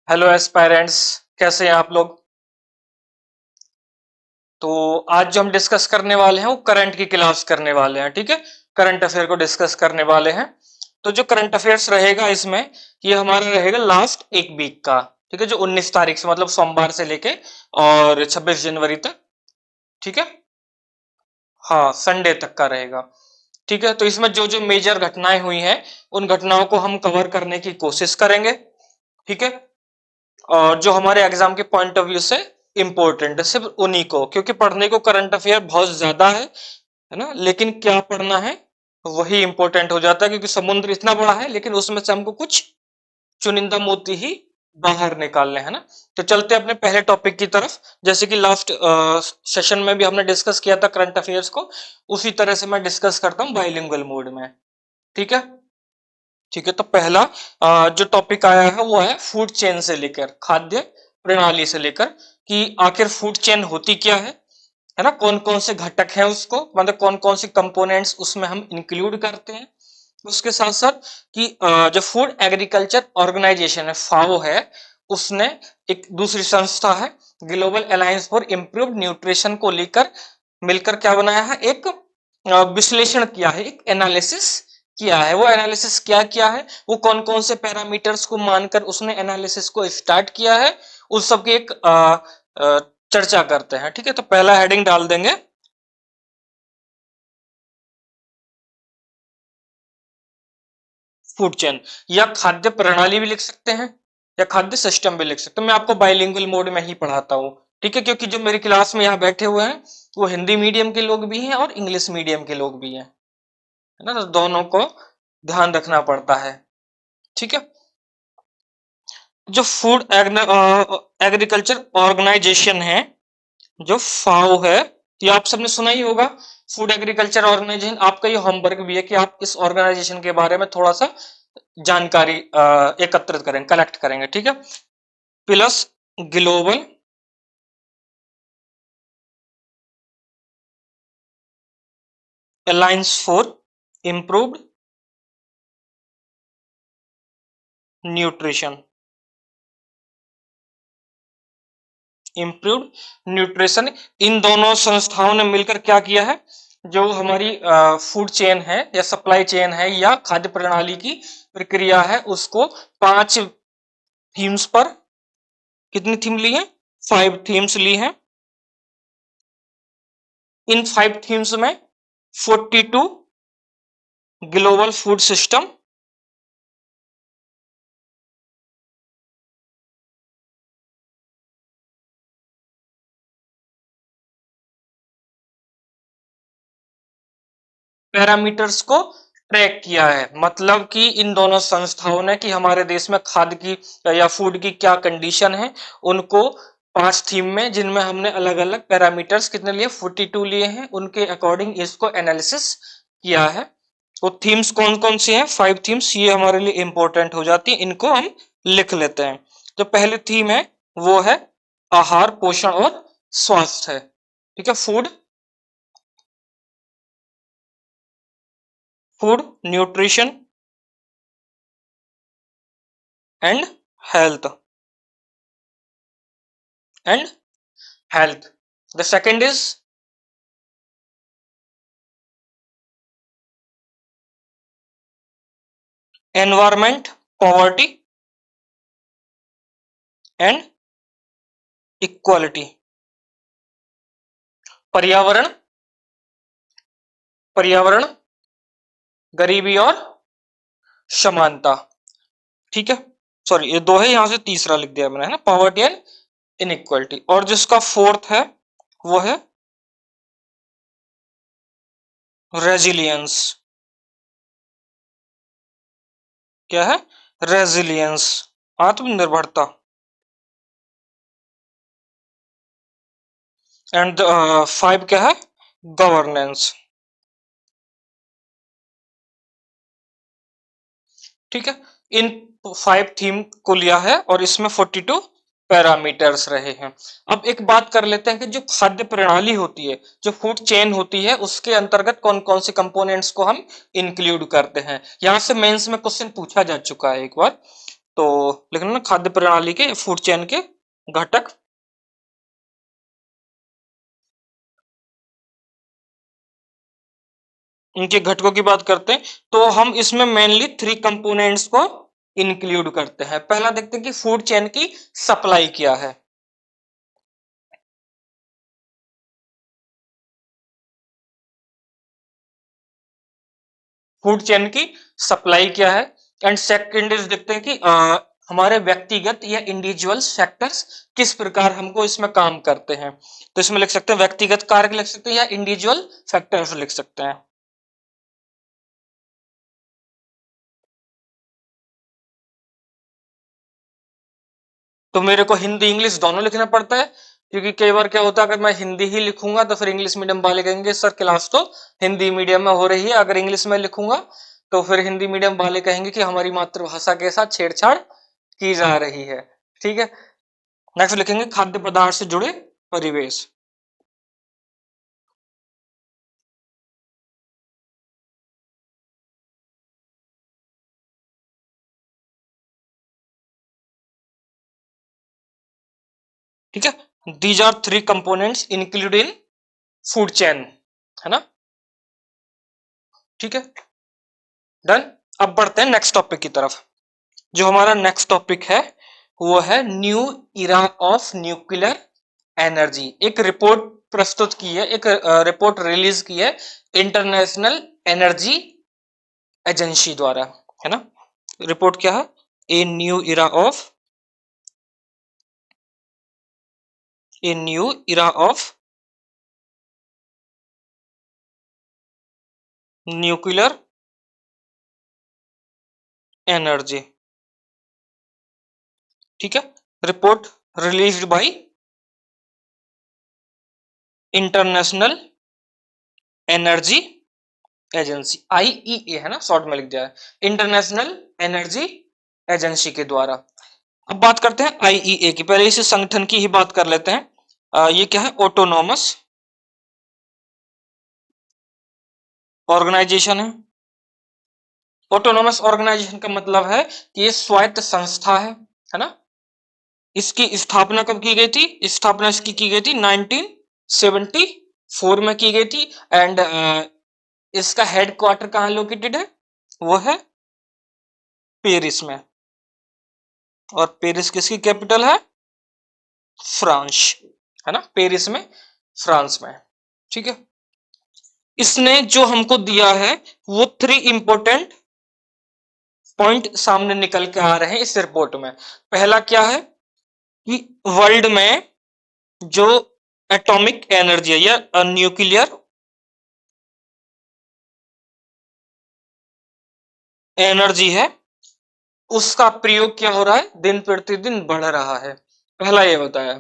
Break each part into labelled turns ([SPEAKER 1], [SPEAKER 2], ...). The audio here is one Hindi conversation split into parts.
[SPEAKER 1] Hello aspirants. कैसे हैं आप लोग? तो आज जो हम डिस्कस करने वाले हैं वो करंट की क्लास करने वाले हैं। ठीक है, करंट अफेयर को डिस्कस करने वाले हैं। तो जो करंट अफेयर्स रहेगा इसमें, ये हमारा रहेगा लास्ट एक वीक का। ठीक है, जो 19 तारीख से मतलब सोमवार से लेके और 26 जनवरी तक। ठीक है, हाँ संडे तक का रहेगा। ठीक है, तो इसमें जो जो मेजर घटनाएं हुई हैं उन घटनाओं को हम कवर करने की कोशिश करेंगे। ठीक है, और जो हमारे एग्जाम के पॉइंट ऑफ व्यू से इंपॉर्टेंट है सिर्फ उन्हीं को, क्योंकि पढ़ने को करंट अफेयर बहुत ज्यादा है ना, लेकिन क्या पढ़ना है वही इंपॉर्टेंट हो जाता है, क्योंकि समुद्र इतना बड़ा है लेकिन उसमें से हमको कुछ चुनिंदा मोती ही बाहर निकालने हैं ना। तो चलते हैं अपने पहले टॉपिक की तरफ। जैसे कि लास्ट सेशन में भी हमने डिस्कस किया था करंट अफेयर्स को, उसी तरह से मैं डिस्कस करता हूँ बाइलिंगुअल मोड में। ठीक है, ठीक है। तो पहला जो टॉपिक आया है वो है फूड चेन से लेकर, खाद्य प्रणाली से लेकर, कि आखिर फूड चेन होती क्या है ना, कौन कौन से घटक हैं उसको, मतलब कौन कौन से कंपोनेंट्स उसमें हम इंक्लूड करते हैं। उसके साथ साथ कि जो फूड एग्रीकल्चर ऑर्गेनाइजेशन है, फाओ है, उसने एक दूसरी संस्था है global alliance for improved nutrition को लेकर मिलकर क्या बनाया है, एक विश्लेषण किया है, एक एनालिसिस किया है। वो एनालिसिस क्या किया है, वो कौन कौन से पैरामीटर्स को मानकर उसने एनालिसिस को स्टार्ट किया है, उस सब की एक चर्चा करते हैं। ठीक है, तो पहला हेडिंग डाल देंगे फूड चेन, या खाद्य प्रणाली भी लिख सकते हैं या खाद्य सिस्टम भी लिख सकते हैं। मैं आपको बाइलिंगुअल मोड में ही पढ़ाता हूँ। ठीक है, क्योंकि जो मेरी क्लास में यहाँ बैठे हुए हैं वो हिंदी मीडियम के लोग भी हैं और इंग्लिश मीडियम के लोग भी हैं, है ना, तो दोनों को ध्यान रखना पड़ता है। ठीक है, जो फूड एग्रीकल्चर ऑर्गेनाइजेशन है, जो फाओ है, ये आप सबने सुना ही होगा। फूड एग्रीकल्चर ऑर्गेनाइजेशन, आपका ये होमवर्क भी है कि आप इस ऑर्गेनाइजेशन के बारे में थोड़ा सा जानकारी एकत्रित करेंगे, कलेक्ट करेंगे। ठीक है, plus global alliance for improved nutrition, improved nutrition, इन दोनों संस्थाओं ने मिलकर क्या किया है, जो हमारी फूड चेन है या सप्लाई चेन है या खाद्य प्रणाली की प्रक्रिया है, उसको 5 थीम्स पर, कितनी थीम ली है, 5 थीम्स ली हैं। इन 5 थीम्स में 42 ग्लोबल फूड सिस्टम, पैरामीटर्स को ट्रैक किया है। मतलब कि इन दोनों संस्थाओं ने कि हमारे देश में खाद्य की या फूड की क्या कंडीशन है, उनको 5 थीम में, जिनमें हमने अलग अलग पैरामीटर्स कितने लिए, 42 लिए हैं, उनके अकॉर्डिंग इसको एनालिसिस किया है। वो थीम्स कौन कौन सी हैं, 5 थीम्स, ये हमारे लिए इंपॉर्टेंट हो जाती है, इनको हम लिख लेते हैं। जो पहली थीम है वो है आहार, पोषण और स्वास्थ्य है। ठीक है, food, food nutrition and health, and health. The second is environment, poverty and equality, पर्यावरण, पर्यावरण, गरीबी और समानता। ठीक है, सॉरी ये दो है, यहां से तीसरा लिख दिया मैंने, है ना, पॉवर्टी एंड इनइक्वालिटी। और जिसका फोर्थ है वो है रेजिलियंस। क्या है, रेजिलियंस, आत्मनिर्भरता। एंड 5 क्या है, गवर्नेंस। ठीक है, इन 5 थीम को लिया है और इसमें 42 पैरामीटर्स रहे हैं। अब एक बात कर लेते हैं कि जो खाद्य प्रणाली होती है, जो फूड चेन होती है, उसके अंतर्गत कौन कौन से कंपोनेंट्स को हम इंक्लूड करते हैं। यहां से मेंस में क्वेश्चन पूछा जा चुका है एक बार। तो लिखना ना खाद्य प्रणाली के फूड चेन के घटक। इनके घटकों की बात करते हैं तो हम इसमें मेनली 3 कंपोनेंट्स को इंक्लूड करते हैं। पहला देखते हैं कि फूड चेन की सप्लाई क्या है। फूड चेन की सप्लाई क्या है। एंड सेकंड इज देखते हैं कि हमारे व्यक्तिगत या इंडिविजुअल सेक्टर्स किस प्रकार हमको इसमें काम करते हैं। तो इसमें लिख सकते हैं व्यक्तिगत कारक लिख सकते हैं या इंडिविजुअल फैक्टर्स लिख सकते हैं। तो मेरे को हिंदी इंग्लिश दोनों लिखना पड़ता है, क्योंकि कई बार क्या होता है अगर मैं हिंदी ही लिखूंगा तो फिर इंग्लिश मीडियम वाले कहेंगे सर क्लास तो हिंदी मीडियम में हो रही है, अगर इंग्लिश में लिखूंगा तो फिर हिंदी मीडियम वाले कहेंगे कि हमारी मातृभाषा के साथ छेड़छाड़ की जा रही है। ठीक है, नेक्स्ट लिखेंगे खाद्य पदार्थ से जुड़े परिवेश। ठीक है, these are 3 components include in food chain, है ना। ठीक है, डन। अब बढ़ते हैं नेक्स्ट टॉपिक की तरफ। जो हमारा नेक्स्ट टॉपिक है वो है new era of nuclear energy. एक रिपोर्ट प्रस्तुत की है, एक रिपोर्ट रिलीज की है इंटरनेशनल एनर्जी एजेंसी द्वारा, है ना। रिपोर्ट क्या है, a new era of nuclear energy. ठीक है, report released by international energy agency, IEA है ना, शॉर्ट में लिख दिया है, इंटरनेशनल एनर्जी एजेंसी के द्वारा। अब बात करते हैं आईईए की, पहले इस संगठन की ही बात कर लेते हैं। ये क्या है, ऑटोनोमस ऑर्गेनाइजेशन है। ऑटोनोमस ऑर्गेनाइजेशन का मतलब है कि ये स्वायत्त संस्था है ना। इसकी स्थापना कब की गई थी, स्थापना इसकी की गई थी 1974 में की गई थी। एंड इसका हेडक्वार्टर कहाँ लोकेटेड है, वो है पेरिस में। और पेरिस किसकी कैपिटल है, फ्रांस, है ना, पेरिस में, फ्रांस में। ठीक है, इसने जो हमको दिया है वो 3 इंपॉर्टेंट पॉइंट सामने निकल के आ रहे हैं इस रिपोर्ट में। पहला क्या है कि वर्ल्ड में जो एटॉमिक एनर्जी है या न्यूक्लियर एनर्जी है उसका प्रयोग क्या हो रहा है, दिन प्रतिदिन बढ़ रहा है। पहला ये बताया।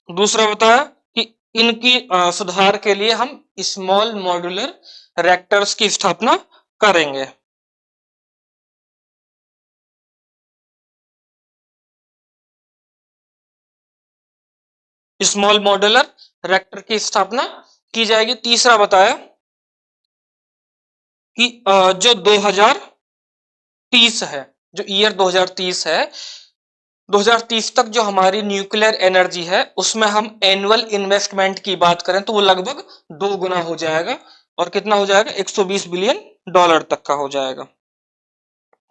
[SPEAKER 1] दूसरा बताया कि इनकी सुधार के लिए हम स्मॉल मॉड्यूलर रिएक्टर्स की स्थापना करेंगे। स्मॉल मॉड्यूलर रिएक्टर की स्थापना की जाएगी। तीसरा बताया कि जो 2030 है, जो ईयर 2030 है, 2030 तक जो हमारी न्यूक्लियर एनर्जी है उसमें हम एनुअल इन्वेस्टमेंट की बात करें तो वो लगभग 2 गुना हो जाएगा। और कितना हो जाएगा, 120 बिलियन डॉलर तक का हो जाएगा।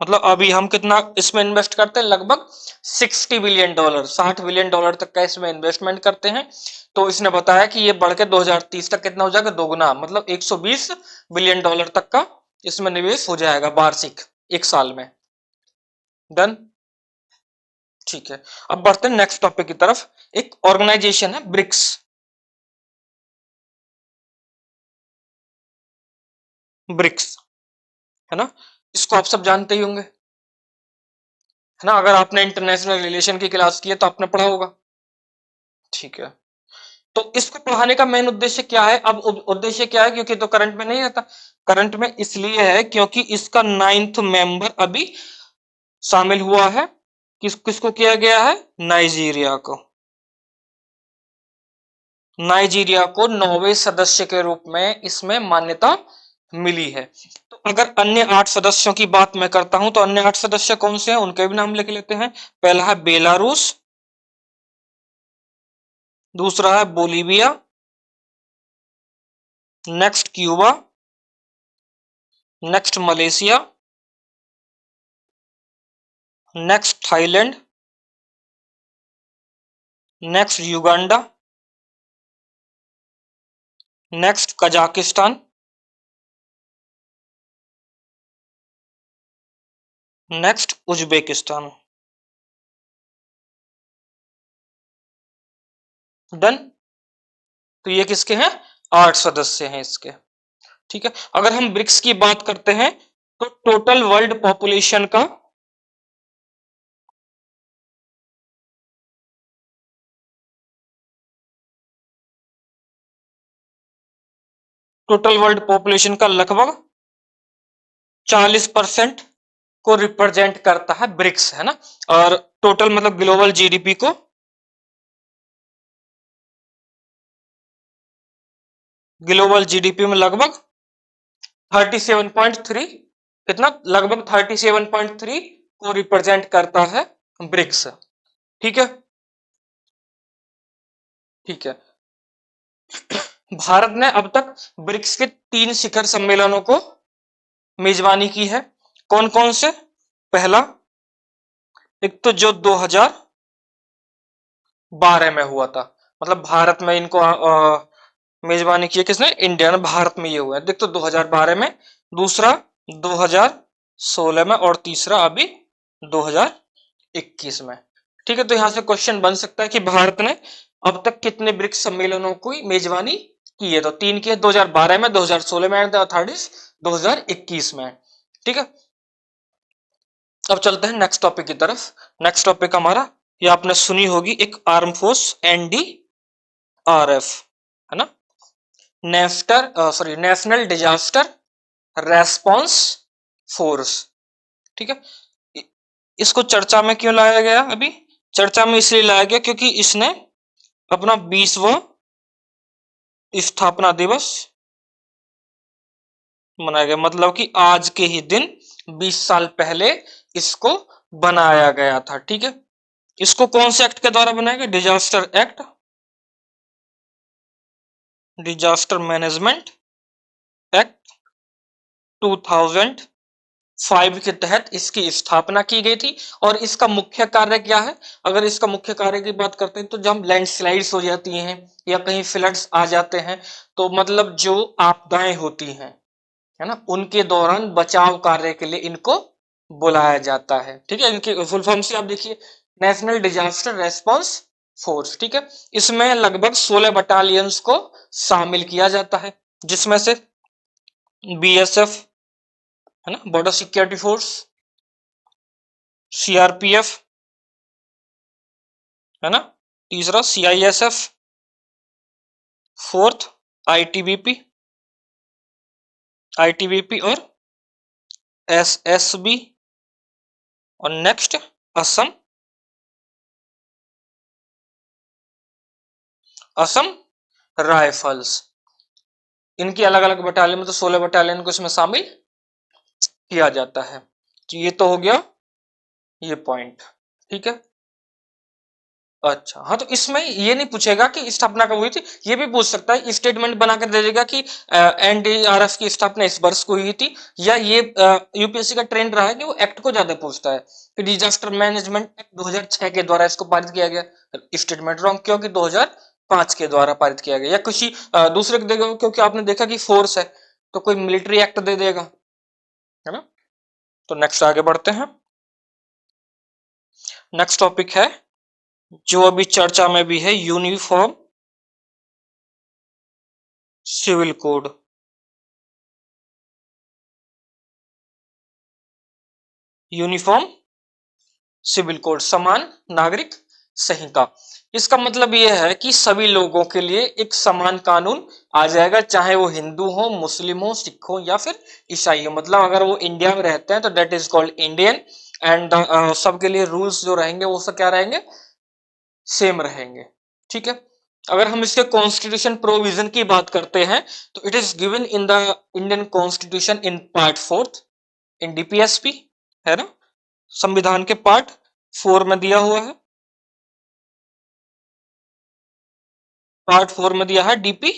[SPEAKER 1] मतलब अभी हम कितना इसमें इन्वेस्ट करते हैं, लगभग 60 बिलियन डॉलर, 60 बिलियन डॉलर तक का इसमें इन्वेस्टमेंट करते हैं। तो इसने बताया कि ये बढ़ के 2030 तक कितना हो जाएगा, दोगुना, मतलब 120 बिलियन डॉलर तक का इसमें निवेश हो जाएगा वार्षिक, एक साल में। डन। ठीक है, अब बढ़ते हैं नेक्स्ट टॉपिक की तरफ। एक ऑर्गेनाइजेशन है ब्रिक्स, ब्रिक्स, है ना। इसको आप सब जानते ही होंगे, है ना, अगर आपने इंटरनेशनल रिलेशन की क्लास की है तो आपने पढ़ा होगा। ठीक है, तो इसको पढ़ाने का मेन उद्देश्य क्या है, अब उद्देश्य क्या है, क्योंकि तो करंट में नहीं रहता। करंट में इसलिए है क्योंकि इसका 9th मेंबर अभी शामिल हुआ है। किसको किया गया है, नाइजीरिया को। नाइजीरिया को 9वें सदस्य के रूप में इसमें मान्यता मिली है। तो अगर अन्य 8 सदस्यों की बात मैं करता हूं तो अन्य 8 सदस्य कौन से हैं उनके भी नाम लिख लेते हैं। पहला है बेलारूस, दूसरा है Bolivia, next Cuba, next Malaysia, next Thailand, next Uganda, next Kazakhstan, next Uzbekistan. Done. तो ये किसके हैं? 8 सदस्य हैं इसके। ठीक है, अगर हम ब्रिक्स की बात करते हैं तो टोटल वर्ल्ड पॉपुलेशन का लगभग 40% को रिप्रेजेंट करता है ब्रिक्स, है ना। और टोटल मतलब ग्लोबल जीडीपी को में लगभग 37.3, कितना, लगभग 37.3 को रिप्रेजेंट करता है ब्रिक्स। ठीक है, ठीक है। भारत ने अब तक ब्रिक्स के 3 शिखर सम्मेलनों को मेजबानी की है। कौन कौन से? पहला, एक तो जो 2012 में हुआ था, मतलब भारत में इनको मेजबानी की है किसने? इंडिया ने। भारत में ये हुआ है, देख तो 2012 में, दूसरा 2016 में, और तीसरा अभी 2021 में। ठीक है, तो यहां से क्वेश्चन बन सकता है कि भारत ने अब तक कितने ब्रिक्स सम्मेलनों की मेजबानी की है? तो 3 की है, 2012 में, 2016 में, एंड थर्ड इज 2021 में। ठीक है, अब चलते हैं नेक्स्ट टॉपिक की तरफ। नेक्स्ट टॉपिक हमारा, ये आपने सुनी होगी, एक आर्म फोर्स NDRF, है ना, नेशनल डिजास्टर रेस्पॉन्स फोर्स। ठीक है, इसको चर्चा में क्यों लाया गया? अभी चर्चा में इसलिए लाया गया क्योंकि इसने अपना 20वां स्थापना दिवस मनाया गया, मतलब कि आज के ही दिन 20 साल पहले इसको बनाया गया था। ठीक है, इसको कौन से एक्ट के द्वारा बनाया गया? Disaster act, disaster management act 2005 के तहत इसकी स्थापना की गई थी। और इसका मुख्य कार्य क्या है? अगर इसका मुख्य कार्य की बात करते हैं तो जब लैंडस्लाइड्स हो जाती हैं या कहीं फ्लड्स आ जाते हैं, तो मतलब जो आपदाएं होती हैं, है ना, उनके दौरान बचाव कार्य के लिए इनको बुलाया जाता है। ठीक है, इनकी फुल फॉर्म से आप देखिए, नेशनल डिजास्टर रेस्पॉन्स फोर्स। ठीक है, इसमें लगभग 16 बटालियंस को शामिल किया जाता है, जिसमें से BSF, है ना, बॉर्डर सिक्योरिटी फोर्स, CRPF, है ना, तीसरा CISF, फोर्थ ITBP और SSB, और नेक्स्ट असम राइफल्स। इनकी अलग अलग बटालियन में, तो 16 बटालियन को इसमें शामिल किया जाता है। तो ये तो हो गया ये पॉइंट। ठीक है, अच्छा, हाँ, तो इसमें ये नहीं पूछेगा कि स्थापना कब हुई थी, ये भी पूछ सकता है, स्टेटमेंट बनाकर दे देगा कि NDRF की स्थापना इस वर्ष को हुई थी। या ये यूपीएससी का ट्रेंड रहा है कि वो एक्ट को ज्यादा पूछता है कि डिजास्टर मैनेजमेंट एक्ट 2006 के द्वारा इसको पारित किया गया। स्टेटमेंट रॉन्ग क्यों? कि 2005 के द्वारा पारित किया गया, या किसी दूसरे को देगा, क्योंकि आपने देखा कि फोर्स है तो कोई मिलिट्री एक्ट दे देगा, है ना। तो नेक्स्ट आगे बढ़ते हैं। नेक्स्ट टॉपिक है जो अभी चर्चा में भी है, uniform civil code. Uniform civil code, समान नागरिक संहिता। इसका मतलब यह है कि सभी लोगों के लिए एक समान कानून आ जाएगा, चाहे वो हिंदू हो, मुस्लिम हो, सिख हो, या फिर ईसाई हो। मतलब अगर वो इंडिया में रहते हैं तो that is called Indian, and सबके लिए रूल्स जो रहेंगे वो सब क्या रहेंगे? सेम रहेंगे। ठीक है, अगर हम इसके कॉन्स्टिट्यूशन प्रोविजन की बात करते हैं तो it is given in the Indian constitution in part 4 in DPSP, है ना, संविधान के पार्ट 4 में दिया हुआ है, पार्ट 4 में दिया है डीपी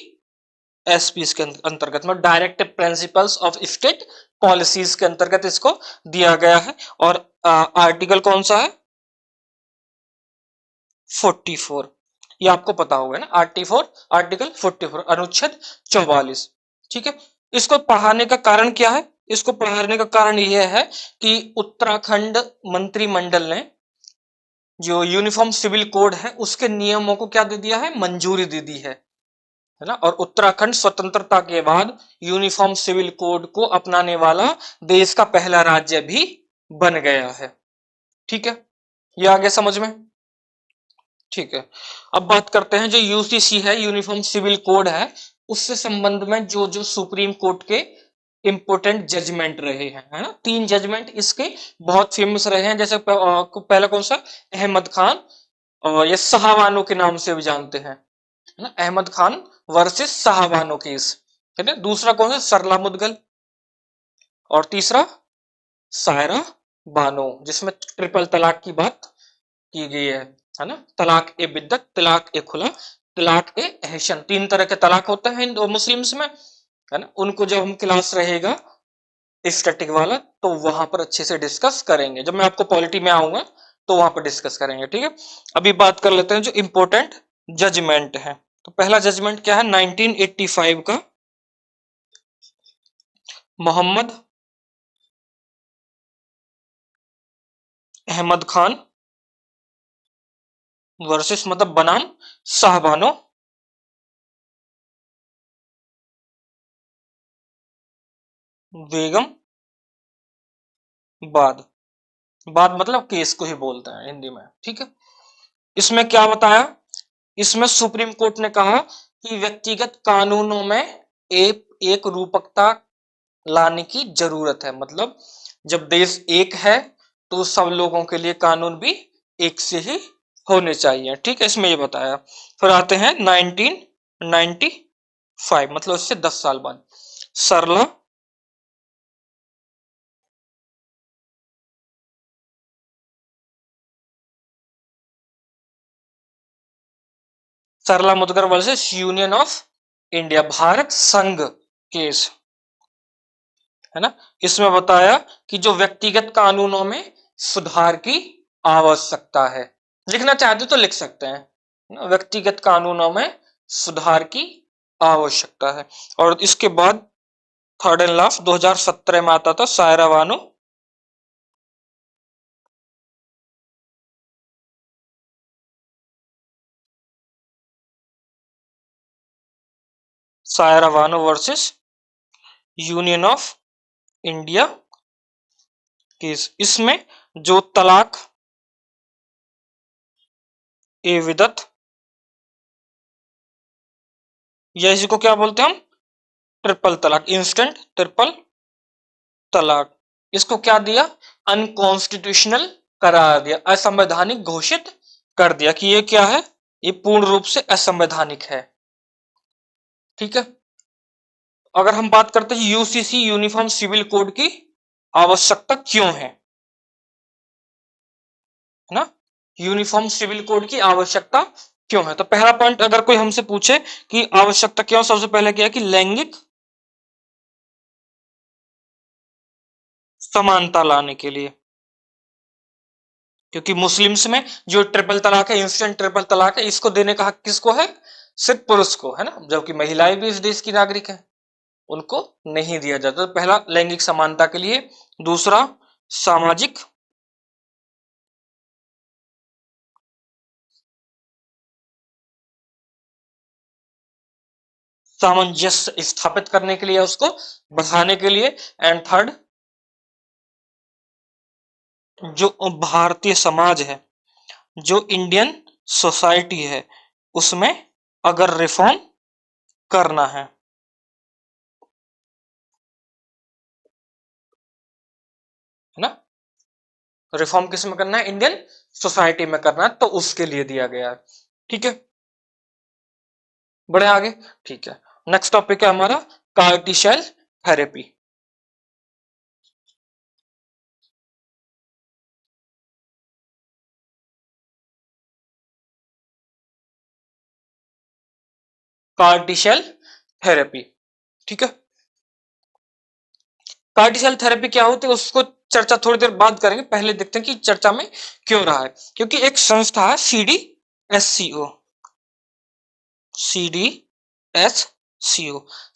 [SPEAKER 1] एसपी के अंतर्गत में directive principles of state policies के अंतर्गत इसको दिया गया है। और आर्टिकल कौन सा है? 44, ये आपको पता होगा ना, आर्टिकल 44 अनुच्छेद 44। ठीक है, इसको पढ़ाने का कारण क्या है? इसको पढ़ाने का कारण यह है कि उत्तराखंड मंत्रिमंडल ने जो यूनिफॉर्म सिविल कोड है उसके नियमों को क्या दे दिया है? मंजूरी दे दी है ना। और उत्तराखंड स्वतंत्रता के बाद यूनिफॉर्म सिविल कोड को अपनाने वाला देश का पहला राज्य भी बन गया है। ठीक है, ये आगे समझ में? ठीक है, अब बात करते हैं जो यूसीसी है, यूनिफॉर्म सिविल कोड है, उससे संबंध में जो जो सुप्रीम कोर्ट के इंपोर्टेंट जजमेंट रहे हैं, है ना। 3 जजमेंट इसके बहुत फेमस रहे हैं, जैसे पहला कौन सा? अहमद खान, और ये शाहबानो के नाम से भी जानते हैं, है ना, अहमद खान वर्सेस शाहबानो केस, है ना। दूसरा कौन सा? सरला मुदगल। और तीसरा सायरा बानो, जिसमें ट्रिपल तलाक की बात की गई है ना। तलाक ए बिद्दत, तलाक ए खुला, तलाक ए एहसन, 3 तरह के तलाक होते हैं हिंदू मुस्लिम्स में, है ना। उनको जब हम क्लास रहेगा स्टैटिक वाला तो वहां पर अच्छे से डिस्कस करेंगे, जब मैं आपको पॉलिटी में आऊंगा तो वहां पर डिस्कस करेंगे। ठीक है, अभी बात कर लेते हैं जो इंपॉर्टेंट जजमेंट है। तो पहला जजमेंट क्या है? 1985 का मोहम्मद अहमद खान वर्सेस, मतलब बनाम शाहबानो बेगम बाद, बाद मतलब केस को ही बोलते हैं हिंदी में। ठीक है, इसमें क्या बताया? इसमें सुप्रीम कोर्ट ने कहा कि व्यक्तिगत कानूनों में एक रूपकता लाने की जरूरत है, मतलब जब देश एक है तो सब लोगों के लिए कानून भी एक से ही होने चाहिए। ठीक है, इसमें ये बताया। फिर आते हैं 1995, मतलब इससे 10 साल बाद Sarla Sarla Mudgal versus union of India, Bharat संघ केस, है ना। इसमें बताया कि जो व्यक्तिगत कानूनों में सुधार की आवश्यकता है, लिखना चाहते तो लिख सकते हैं, व्यक्तिगत कानूनों में सुधार की आवश्यकता है। और इसके बाद थर्ड एंड लास्ट 2017 में आता था Saira Bano, Saira Bano versus union of India case. इसमें जो तलाक ए विदत, या इसी को क्या बोलते हैं हम? ट्रिपल तलाक, इंस्टेंट ट्रिपल तलाक, इसको क्या दिया? अनकॉन्स्टिट्यूशनल करार दिया, असंवैधानिक घोषित कर दिया कि ये क्या है? ये पूर्ण रूप से असंवैधानिक है। ठीक है, अगर हम बात करते हैं यूसीसी यूनिफॉर्म सिविल कोड की आवश्यकता क्यों है ना, यूनिफॉर्म सिविल कोड की आवश्यकता क्यों है, तो पहला पॉइंट अगर कोई हमसे पूछे कि आवश्यकता क्यों, सबसे पहले क्या है कि लैंगिक समानता लाने के लिए, क्योंकि मुस्लिम्स में जो ट्रिपल तलाक है, इंस्टेंट ट्रिपल तलाक है, इसको देने का हक किसको है? सिर्फ पुरुष को, है ना, जबकि महिलाएं भी इस देश की नागरिक है, उनको नहीं दिया जाता। तो पहला लैंगिक समानता के लिए, दूसरा सामाजिक सामंजस्य स्थापित करने के लिए, उसको बढ़ाने के लिए, एंड थर्ड जो भारतीय समाज है, जो इंडियन सोसाइटी है, उसमें अगर रिफॉर्म करना है ना, रिफॉर्म किस में करना है? इंडियन सोसाइटी में करना है, तो उसके लिए दिया गया है। ठीक है, बढ़े आगे, ठीक है। नेक्स्ट टॉपिक है हमारा CAR T cell therapy. CAR T cell therapy, ठीक है। कार्टी सेल थेरेपी क्या होती है उसको चर्चा थोड़ी देर बाद करेंगे, पहले देखते हैं कि चर्चा में क्यों रहा है। क्योंकि एक संस्था है CDSCO, CDSCO,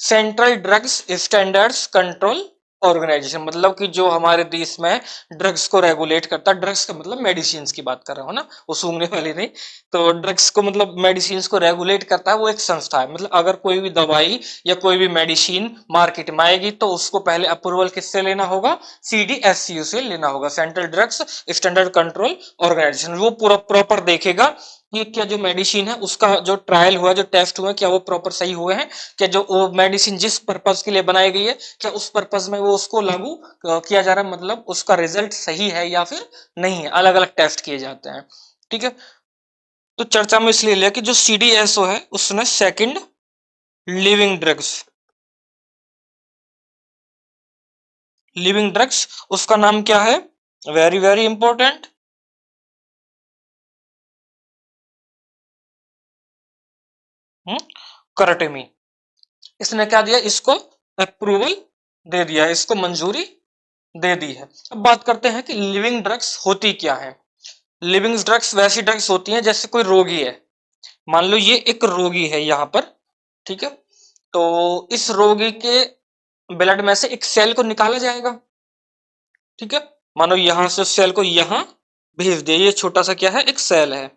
[SPEAKER 1] central drugs standards control organisation, मतलब कि जो हमारे देश में ड्रग्स को रेगुलेट करता है। ड्रग्स का मतलब मेडिसिन की बात कर रहा हूँ ना, वो सूंघने वाली नहीं। तो ड्रग्स को मतलब मेडिसिन को रेगुलेट करता है, वो एक संस्था है। मतलब अगर कोई भी दवाई या कोई भी मेडिसिन मार्केट में आएगी तो उसको पहले अप्रूवल किससे लेना होगा? CDSCO से लेना होगा, central drugs standard control organisation. वो पूरा प्रॉपर देखेगा कि क्या जो मेडिसिन है उसका जो ट्रायल हुआ, जो टेस्ट हुआ, क्या वो प्रॉपर सही हुए हैं, क्या जो वो मेडिसिन जिस पर्पज के लिए बनाई गई है क्या उस पर्पज में वो उसको लागू किया जा रहा है, मतलब उसका रिजल्ट सही है या फिर नहीं है। अलग अलग टेस्ट किए जाते हैं, ठीक है। तो चर्चा में इसलिए लिया कि जो CDSO है उसने सेकंड लिविंग ड्रग्स, उसका नाम क्या है? वेरी वेरी इंपॉर्टेंट, करटेमी। इसने क्या दिया? इसको अप्रूवल दे दिया, इसको मंजूरी दे दी है। अब बात करते हैं कि लिविंग ड्रग्स होती क्या है। लिविंग ड्रग्स वैसी ड्रग्स होती हैं जैसे कोई रोगी है, मान लो ये एक रोगी है यहाँ पर, ठीक है। तो इस रोगी के ब्लड में से एक सेल को निकाला जाएगा, ठीक है। मानो यहां से सेल को यहां भेज दिया, ये छोटा सा क्या है? एक सेल है,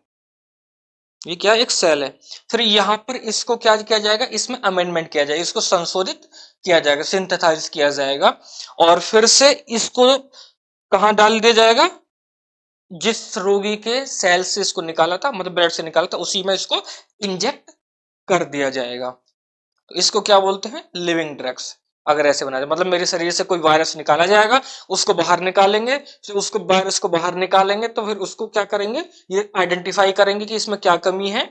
[SPEAKER 1] ये क्या? एक सेल है। फिर यहाँ पर इसको क्या किया जाएगा? इसमें अमेंडमेंट किया जाएगा, इसको संशोधित किया जाएगा, सिंथेसाइज किया जाएगा, और फिर से इसको कहाँ डाल दिया जाएगा? जिस रोगी के सेल से इसको निकाला था, मतलब ब्लड से निकाला था, उसी में इसको इंजेक्ट कर दिया जाएगा। तो इसको क्या बोलते हैं? Living drugs. अगर ऐसे बनाया जाए, मतलब मेरे शरीर से कोई वायरस निकाला जाएगा, उसको बाहर निकालेंगे, फिर उसको वायरस को बाहर निकालेंगे तो फिर उसको क्या करेंगे? ये आइडेंटिफाई करेंगे कि इसमें क्या कमी है,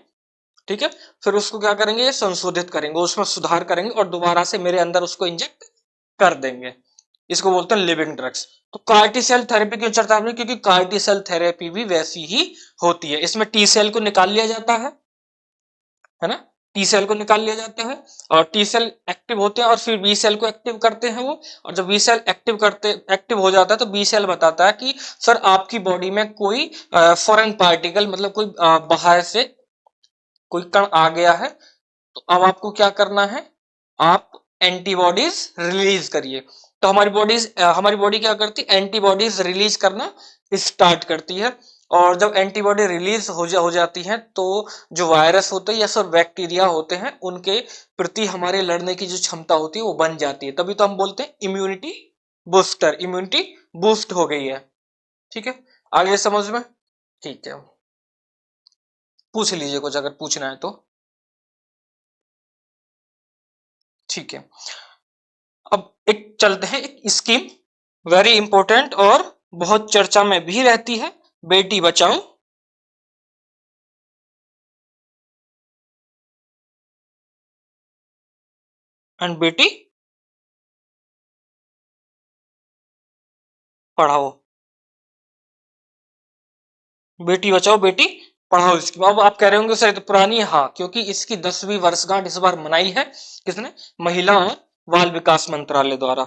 [SPEAKER 1] ठीक है। फिर उसको क्या करेंगे? संशोधित करेंगे, उसमें सुधार करेंगे और दोबारा से मेरे अंदर उसको इंजेक्ट कर देंगे। इसको बोलते हैं लिविंग ड्रग्स। तो कार्टी सेल थेरेपी क्यों चर्चा में? क्योंकि कार्टी सेल थेरेपी भी वैसी ही होती है। इसमें टी सेल को निकाल लिया जाता है ना, टी सेल को निकाल लिया जाता है और टी सेल एक्टिव होते हैं और फिर बी सेल को एक्टिव करते हैं वो। और जब बी सेल एक्टिव हो जाता है तो बी सेल बताता है कि सर आपकी बॉडी में कोई फॉरेन पार्टिकल, मतलब कोई बाहर से कोई कण आ गया है, तो अब आपको क्या करना है? आप एंटीबॉडीज रिलीज करिए। तो हमारी बॉडी क्या करती है? एंटीबॉडीज रिलीज करना स्टार्ट करती है। और जब एंटीबॉडी रिलीज हो जाती है तो जो वायरस होते हैं या सब बैक्टीरिया होते हैं उनके प्रति हमारे लड़ने की जो क्षमता होती है वो बन जाती है। तभी तो हम बोलते हैं इम्यूनिटी बूस्टर, इम्यूनिटी बूस्ट हो गई है, ठीक है। आगे समझ में? ठीक है, पूछ लीजिए कुछ अगर पूछना है तो। ठीक है, अब एक चलते हैं एक स्कीम, वेरी इंपॉर्टेंट और बहुत चर्चा में भी रहती है, बेटी बचाओ एंड बेटी पढ़ाओ। बेटी बचाओ बेटी पढ़ाओ स्कीम। अब आप कह रहे होंगे सर ये तो पुरानी है। हाँ, क्योंकि इसकी 10वीं वर्षगांठ इस बार मनाई है किसने? महिला और बाल विकास मंत्रालय द्वारा,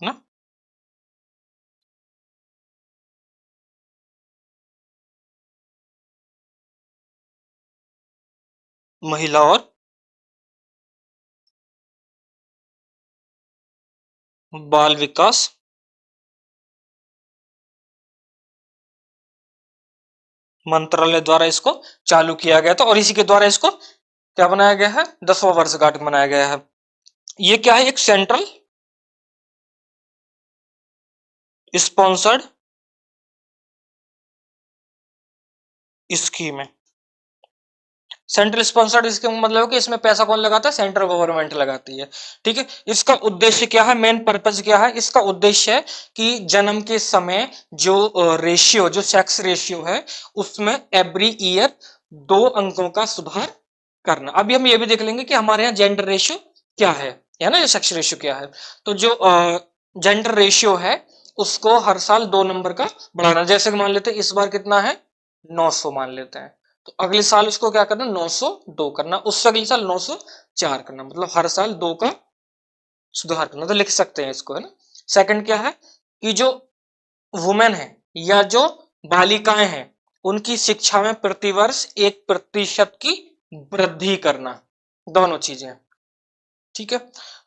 [SPEAKER 1] है ना। महिला और बाल विकास मंत्रालय द्वारा इसको चालू किया गया था और इसी के द्वारा इसको क्या बनाया गया है? 10वां वर्षगांठ मनाया गया है। ये क्या है? एक सेंट्रल स्पॉन्सर्ड स्कीम है। सेंट्रल स्पॉन्सर्ड स्कीम मतलब कि इसमें पैसा कौन लगाता है? सेंट्रल गवर्नमेंट लगाती है, ठीक है। इसका उद्देश्य क्या है? मेन पर्पज क्या है इसका? उद्देश्य है कि जन्म के समय जो रेशियो, जो सेक्स रेशियो है उसमें एवरी ईयर 2 अंकों का सुधार करना। अभी हम ये भी देख लेंगे कि हमारे यहाँ जेंडर रेशियो क्या है ना, सेक्स रेशियो क्या है। तो जो जेंडर रेशियो है उसको हर साल 2 नंबर का बढ़ाना। जैसे कि मान लेते हैं इस बार कितना है, 900 मान लेते हैं, तो अगले साल उसको क्या करना, 902 करना, उससे अगले साल 904 करना, मतलब हर साल 2 का सुधार करना। तो लिख सकते हैं इसको, है ना। सेकंड क्या है कि जो वुमेन है या जो बालिकाएं हैं उनकी शिक्षा में प्रतिवर्ष 1% की वृद्धि करना, दोनों चीजें, ठीक है।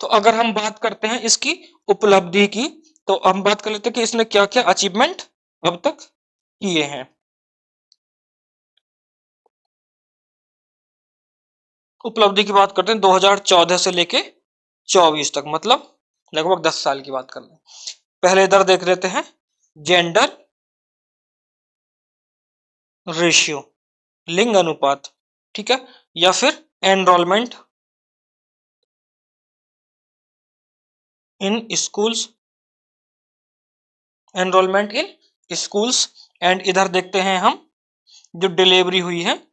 [SPEAKER 1] तो अगर हम बात करते हैं इसकी उपलब्धि की, तो हम बात कर लेते हैं कि इसने क्या क्या अचीवमेंट अब तक किए हैं। उपलब्धि की बात करते हैं 2014 से लेके 24 तक, मतलब लगभग 10 साल की बात कर रहे हैं। पहले इधर देख लेते हैं जेंडर रेशियो, लिंग अनुपात, ठीक है, या फिर enrolment in schools, enrolment in schools. And इधर देखते हैं हम जो डिलीवरी हुई है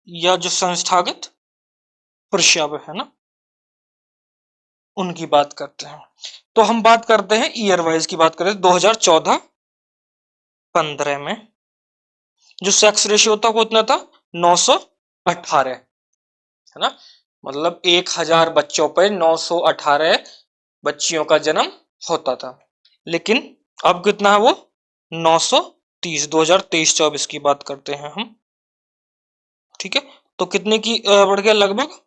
[SPEAKER 1] या जो संस्थागत प्रसव है ना, उनकी बात करते हैं। तो हम बात करते हैं ईयर वाइज की बात करें, 2014-15 में जो सेक्स रेशियो था वो कितना था, 918, है ना, मतलब 1000 बच्चों पर 918 बच्चियों का जन्म होता था। लेकिन अब कितना है वो, 930, 2023-24 की बात करते हैं हम, ठीक है। तो कितने की बढ़ गया, लगभग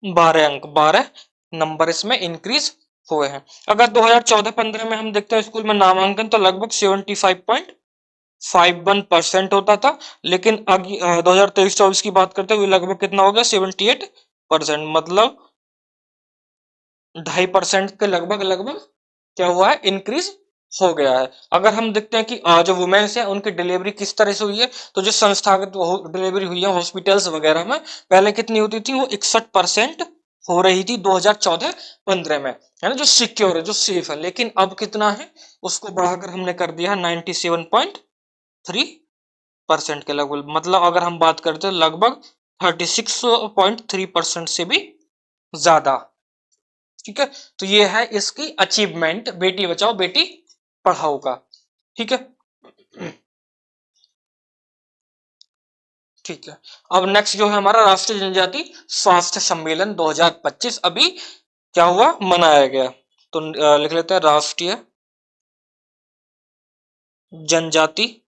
[SPEAKER 1] 12 अंक, 12 नंबर इसमें इंक्रीज हुए हैं। अगर 2014-15 में हम देखते हैं स्कूल में नामांकन तो लगभग 75.51% होता था, लेकिन 2023-24 की बात करते हुए लगभग कितना हो गया, 78%, मतलब 2.5% के लगभग लगभग क्या हुआ है, इंक्रीज हो गया है। अगर हम देखते हैं कि जो वुमेन्स है उनकी डिलीवरी किस तरह से हुई है, तो जो संस्थागत डिलीवरी हुई है हॉस्पिटल्स वगैरह में, पहले कितनी होती थी, वो 61% हो रही थी 2014-15 में, है ना, जो सिक्योर है, जो सेफ है। लेकिन अब कितना है, उसको बढ़ाकर हमने कर दिया 97.3% के लगभग, मतलब अगर हम बात करते हैं लगभग 36.3% से भी ज्यादा, ठीक है। तो ये है इसकी अचीवमेंट बेटी बचाओ बेटी पढ़ाओ का, ठीक है। ठीक है, अब नेक्स्ट जो है हमारा राष्ट्रीय जनजाति स्वास्थ्य सम्मेलन 2025 अभी क्या हुआ, मनाया गया। तो लिख लेते हैं राष्ट्रीय जनजाति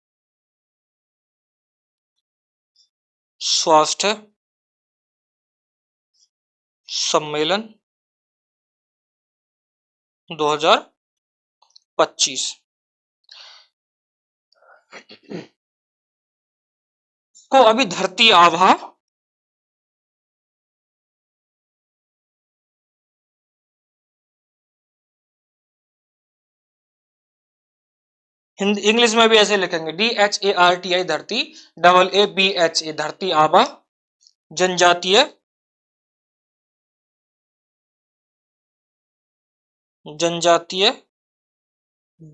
[SPEAKER 1] स्वास्थ्य सम्मेलन 2025 को अभी धरती आभा हिंदी इंग्लिश में भी ऐसे लिखेंगे, DHARTI धरती, AABHA धरती आभा जनजातीय जनजातीय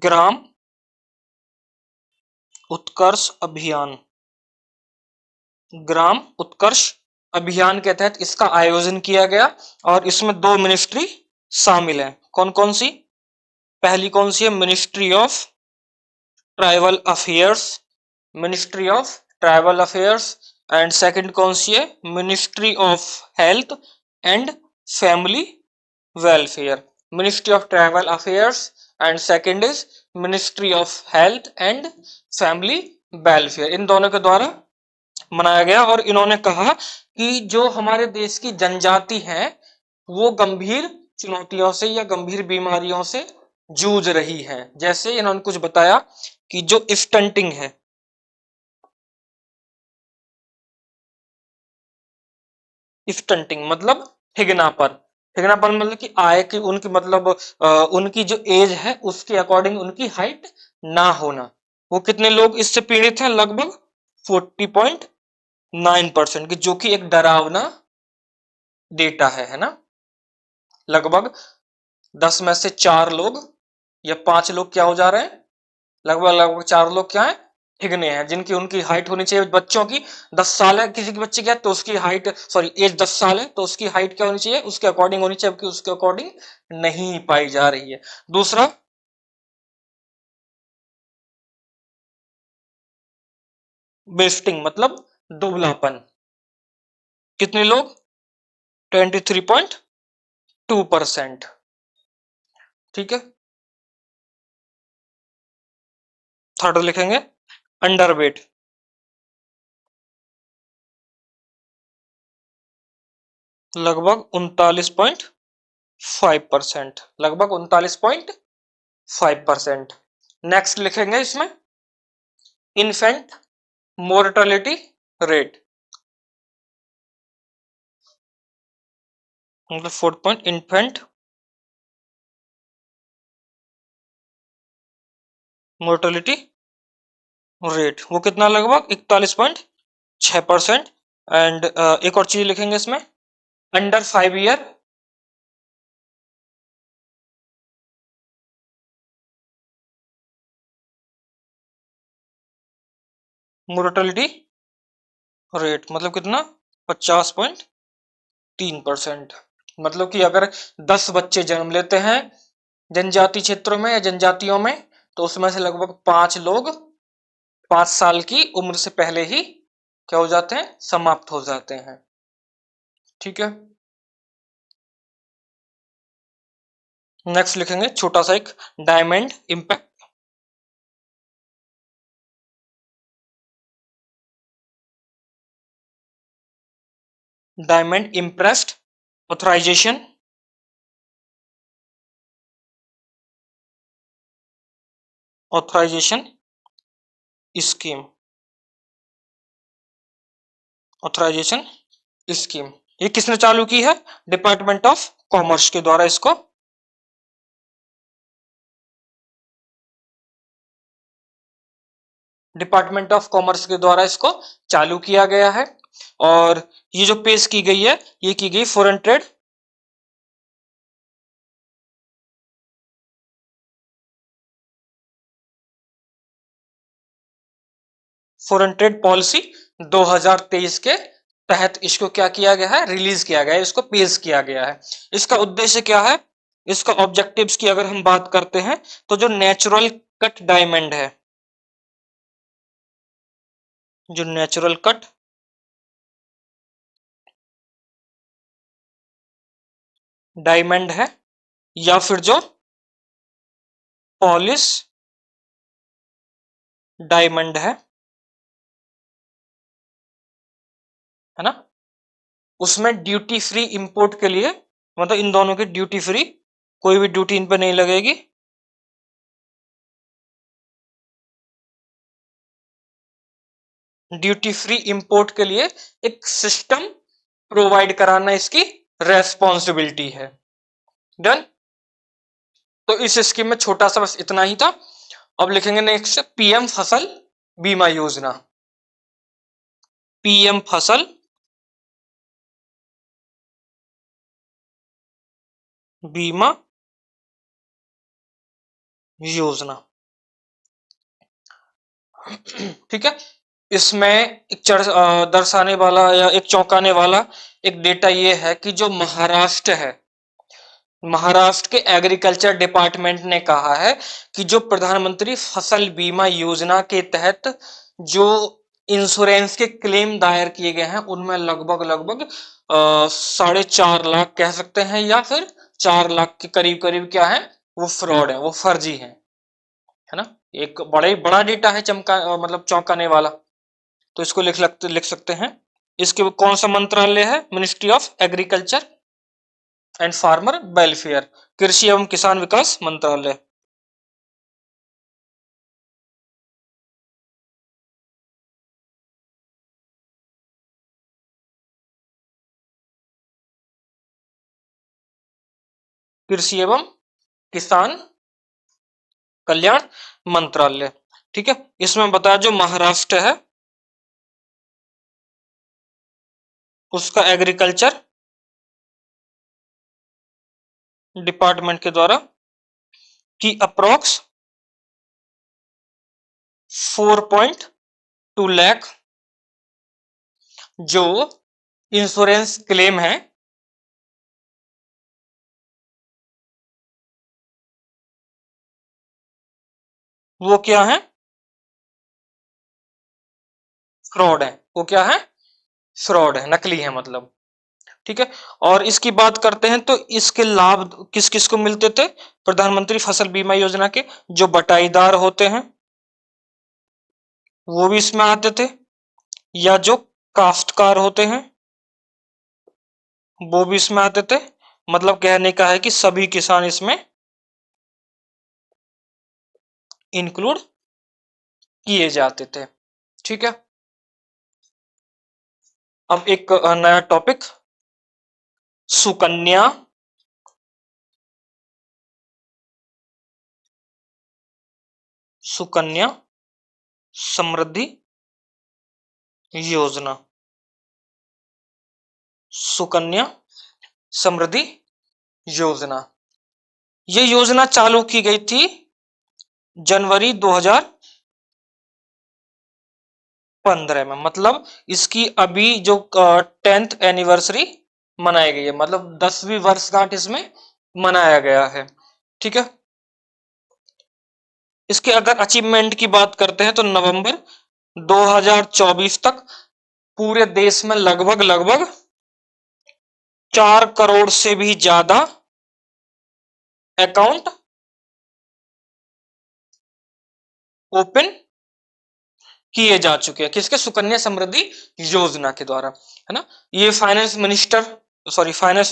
[SPEAKER 1] ग्राम उत्कर्ष अभियान, ग्राम उत्कर्ष अभियान के तहत इसका आयोजन किया गया। और इसमें 2 मिनिस्ट्री शामिल है, कौन कौन सी, पहली कौन सी है, ministry of tribal affairs, ministry of tribal affairs. And second कौन सी है, ministry of health and family welfare, ministry of tribal affairs and second is ministry of health and family welfare, इन दोनों के द्वारा मनाया गया। और इन्होंने कहा कि जो हमारे देश की जनजाति है वो गंभीर चुनौतियों से या गंभीर बीमारियों से जूझ रही है। जैसे इन्होंने कुछ बताया कि जो स्टंटिंग है, स्टंटिंग मतलब ठिगनापन, ठिगनापन मतलब कि आय की उनकी मतलब उनकी जो एज है उसके अकॉर्डिंग उनकी हाइट ना होना, वो कितने लोग इससे पीड़ित हैं, लगभग 40.9% की, जो कि एक डरावना डेटा है ना। लगभग 10 में से 4 लोग या 5 लोग क्या हो जा रहे हैं, लगभग लगभग 4 लोग क्या है, ठिगने हैं, जिनकी उनकी हाइट होनी चाहिए बच्चों की 10 साल है किसी के बच्चे की, तो उसकी हाइट सॉरी एज 10 साल है तो उसकी हाइट क्या होनी चाहिए, उसके अकॉर्डिंग होनी चाहिए, उसके अकॉर्डिंग नहीं पाई जा रही है। दूसरा वेस्टिंग मतलब दुबलापन। कितने लोग? 23.2%। ठीक है। थर्ड लिखेंगे अंडरवेट। लगभग 39.5%, लगभग 39.5%। नेक्स्ट लिखेंगे इसमें इन्फेंट मोर्टेलिटी रेट, मतलब 4 पॉइंट इन्फेंट मोर्टेलिटी रेट, वो कितना? लगभग 41.6%। एंड एक और चीज लिखेंगे इसमें अंडर 5 ईयर मोर्टेलिटी रेट, मतलब कितना? 50.3%। मतलब कि अगर 10 बच्चे जन्म लेते हैं जनजाति क्षेत्रों में या जनजातियों में, तो उसमें से लगभग 5 लोग 5 साल की उम्र से पहले ही क्या हो जाते हैं? समाप्त हो जाते हैं। ठीक है। नेक्स्ट लिखेंगे छोटा सा एक diamond impact. Diamond imprest authorisation authorisation scheme, authorisation scheme, ये किसने चालू की है? डिपार्टमेंट ऑफ कॉमर्स के द्वारा इसको डिपार्टमेंट ऑफ कॉमर्स के द्वारा इसको चालू किया गया है। और ये जो पेश की गई है ये की गई फॉरेन ट्रेड पॉलिसी 2023 के तहत इसको क्या किया गया है? रिलीज किया गया है, इसको पेश किया गया है। इसका उद्देश्य क्या है? इसका ऑब्जेक्टिव्स की अगर हम बात करते हैं तो जो नेचुरल कट डायमंड है, जो नेचुरल कट डायमंड है या फिर जो पॉलिश डायमंड है ना, उसमें ड्यूटी फ्री इंपोर्ट के लिए, मतलब इन दोनों की ड्यूटी फ्री, कोई भी ड्यूटी इन पे नहीं लगेगी। ड्यूटी फ्री इंपोर्ट के लिए एक सिस्टम प्रोवाइड कराना इसकी रेस्पॉन्सिबिलिटी है। डन। तो इस स्कीम में छोटा सा बस इतना ही था। अब लिखेंगे नेक्स्ट पीएम फसल बीमा योजना। पीएम फसल बीमा योजना। ठीक है। इसमें एक दर्शाने वाला या एक चौंकाने वाला एक डेटा ये है कि जो महाराष्ट्र है, महाराष्ट्र के एग्रीकल्चर डिपार्टमेंट ने कहा है कि जो प्रधानमंत्री फसल बीमा योजना के तहत जो इंश्योरेंस के क्लेम दायर किए गए हैं उनमें लगभग लगभग 4.5 लाख कह सकते हैं, या फिर 4 लाख के करीब करीब क्या है, वो फ्रॉड है, वो फर्जी है ना। एक बड़ा ही बड़ा डेटा है, मतलब चौंकाने वाला। तो इसको लिख सकते हैं। इसके कौन सा मंत्रालय है? Ministry of agriculture and farmer welfare, कृषि एवं किसान विकास मंत्रालय। कृषि एवं किसान कल्याण मंत्रालय। ठीक है। इसमें बताया जो महाराष्ट्र है उसका एग्रीकल्चर डिपार्टमेंट के द्वारा की अप्रोक्स 4.2 लाख जो इंश्योरेंस क्लेम है वो क्या है, फ्रॉड है। वो क्या है, फ्रॉड है, नकली है मतलब। ठीक है। और इसकी बात करते हैं तो इसके लाभ किस किस को मिलते थे, प्रधानमंत्री फसल बीमा योजना के जो बटाईदार होते हैं वो भी इसमें आते थे, या जो काश्तकार होते हैं वो भी इसमें आते थे। मतलब कहने का है कि सभी किसान इसमें इंक्लूड किए जाते थे। ठीक है। अब एक नया टॉपिक, सुकन्या सुकन्या समृद्धि योजना। सुकन्या समृद्धि योजना, ये योजना चालू की गई थी जनवरी 2015 में। मतलब इसकी अभी जो 10th एनिवर्सरी मनाई गई है, मतलब 10वीं वर्षगांठ इसमें मनाया गया है। ठीक है। इसके अगर अचीवमेंट की बात करते हैं तो नवंबर 2024 तक पूरे देश में लगभग लगभग 4 करोड़ से भी ज्यादा अकाउंट ओपन किए जा चुके हैं, किसके, सुकन्या समृद्धि योजना के द्वारा, है ना। ये फाइनेंस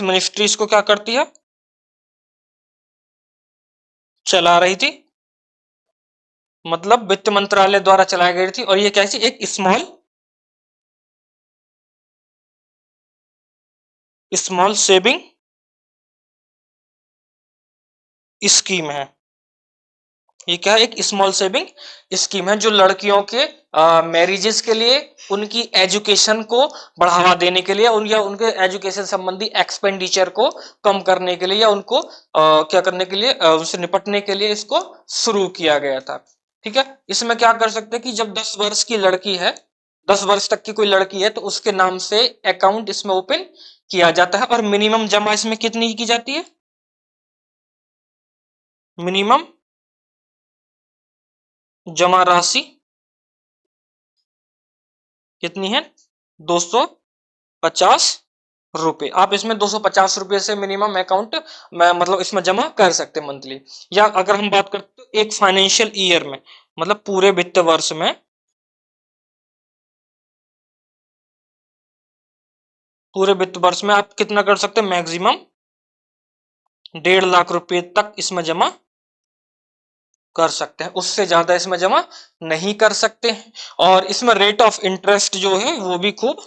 [SPEAKER 1] मिनिस्ट्री इसको क्या करती है, चला रही थी, मतलब वित्त मंत्रालय द्वारा चलाई गई थी। और ये कैसी एक स्मॉल सेविंग स्कीम है। ये क्या है, एक स्मॉल सेविंग स्कीम है जो लड़कियों के मैरिजेस के लिए, उनकी एजुकेशन को बढ़ावा देने के लिए, या उनके एजुकेशन संबंधी एक्सपेंडिचर को कम करने के लिए, या उनको क्या करने के लिए, उनसे निपटने के लिए इसको शुरू किया गया था। ठीक है। इसमें क्या कर सकते हैं कि जब 10 वर्ष की लड़की है, 10 वर्ष तक की कोई लड़की है तो उसके नाम से अकाउंट इसमें ओपन किया जाता है। और मिनिमम जमा इसमें कितनी की जाती है, मिनिमम जमा राशि कितनी है, 250 रुपए। आप इसमें 250 रुपए से मिनिमम अकाउंट में मतलब इसमें जमा कर सकते हैं मंथली। या अगर हम बात करते हैं एक फाइनेंशियल ईयर में, मतलब पूरे वित्त वर्ष में, आप कितना कर सकते हैं, मैक्सिमम 1.5 लाख रुपए तक इसमें जमा कर सकते हैं, उससे ज्यादा इसमें जमा नहीं कर सकते। और इसमें रेट ऑफ इंटरेस्ट जो है वो भी खूब,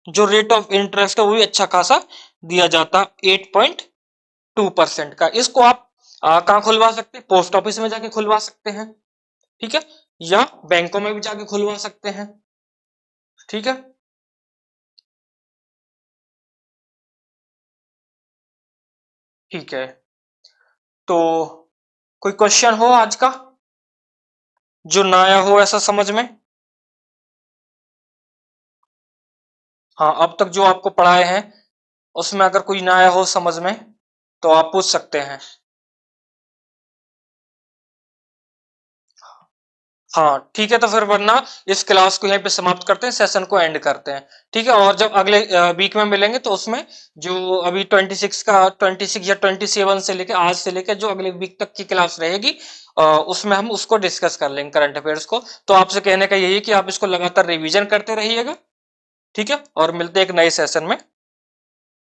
[SPEAKER 1] जो रेट ऑफ इंटरेस्ट है वो भी अच्छा खासा दिया जाता, 8.2% का। इसको आप कहाँ खुलवा सकते हैं, पोस्ट ऑफिस में जाके खुलवा सकते हैं। ठीक है। या बैंकों में भी जाके खुलवा सकते हैं। ठीक है। ठीक है। तो कोई क्वेश्चन हो आज का जो ना आया हो ऐसा समझ में। हाँ, अब तक जो आपको पढ़ाए हैं उसमें अगर कोई ना आया हो समझ में तो आप पूछ सकते हैं। हाँ ठीक है, तो फिर वरना इस क्लास को यहीं पे समाप्त करते हैं, सेशन को एंड करते हैं। ठीक है। और जब अगले वीक में मिलेंगे तो उसमें जो अभी 26 या 27 से लेके आज से लेके जो अगले वीक तक की क्लास रहेगी, उसमें हम उसको डिस्कस कर लेंगे, करंट अफेयर्स को। तो आपसे कहने का यही है कि आप इसको लगातार रिवीजन करते रहिएगा। ठीक है। और मिलते हैं एक नए सेशन में।